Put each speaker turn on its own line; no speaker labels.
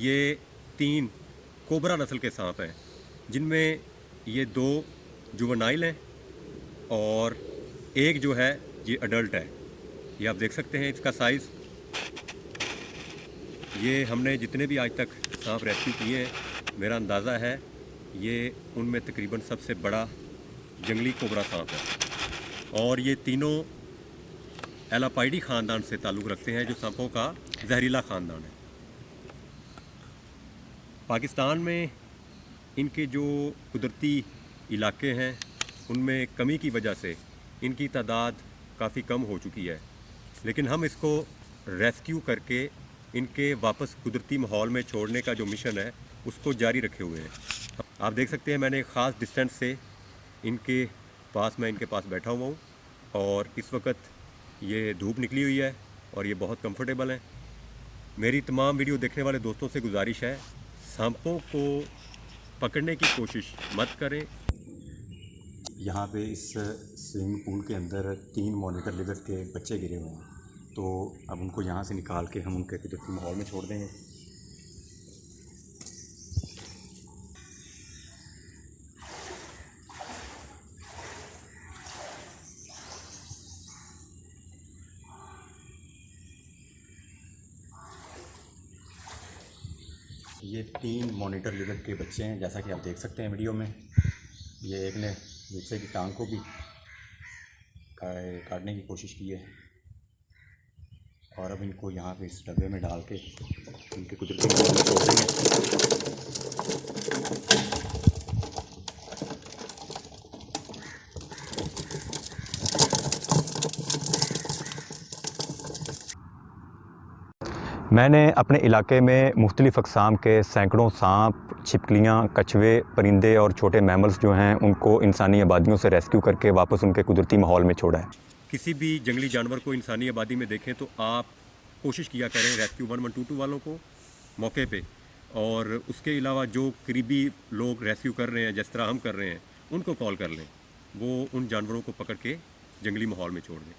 ये 3 कोबरा नस्ल के सांप हैं, जिनमें ये 2 जुवेनाइल हैं और एक जो है ये अडल्ट है। ये आप देख सकते हैं इसका साइज़। ये हमने जितने भी आज तक सांप रेस्क्यू किए हैं, मेरा अंदाज़ा है ये उनमें तकरीबन सबसे बड़ा जंगली कोबरा सांप है। और ये तीनों एलापाइडी ख़ानदान से ताल्लुक़ रखते हैं, जो सांपों का जहरीला ख़ानदान है। पाकिस्तान में इनके जो कुदरती इलाके हैं उनमें कमी की वजह से इनकी तादाद काफ़ी कम हो चुकी है, लेकिन हम इसको रेस्क्यू करके इनके वापस कुदरती माहौल में छोड़ने का जो मिशन है उसको जारी रखे हुए हैं। आप देख सकते हैं मैंने एक ख़ास डिस्टेंस से इनके पास बैठा हुआ हूँ और इस वक्त ये धूप निकली हुई है और ये बहुत कंफर्टेबल है। मेरी तमाम वीडियो देखने वाले दोस्तों से गुजारिश है, सांपों को पकड़ने की कोशिश मत करें।
यहाँ पे इस स्विमिंग पूल के अंदर 3 मॉनिटर लिजर्ड के बच्चे गिरे हुए हैं, तो अब उनको यहाँ से निकाल के हम उनके कुदरती माहौल में छोड़ देंगे। ये 3 मॉनिटर लिजर्ड के बच्चे हैं, जैसा कि आप देख सकते हैं वीडियो में। ये एक ने दूसरे की टांग को भी काटने की कोशिश की है और अब इनको यहाँ पे इस डब्बे में डाल के इनके कुदरती माहौल में छोड़ देंगे। मैंने अपने इलाके में मुख्तलिफ़ अक़साम के सैकड़ों सांप, छिपकलियाँ, कछुए, परिंदे और छोटे मैमल्स जो हैं उनको इंसानी आबादियों से रेस्क्यू करके वापस उनके कुदरती माहौल में छोड़ा है।
किसी भी जंगली जानवर को इंसानी आबादी में देखें तो आप कोशिश किया करें रेस्क्यू 1122 वालों को मौके पे, और उसके अलावा जो करीबी लोग रेस्क्यू कर रहे हैं जिस तरह हम कर रहे हैं उनको कॉल कर लें, वो उन जानवरों को पकड़ के जंगली माहौल में छोड़ दें।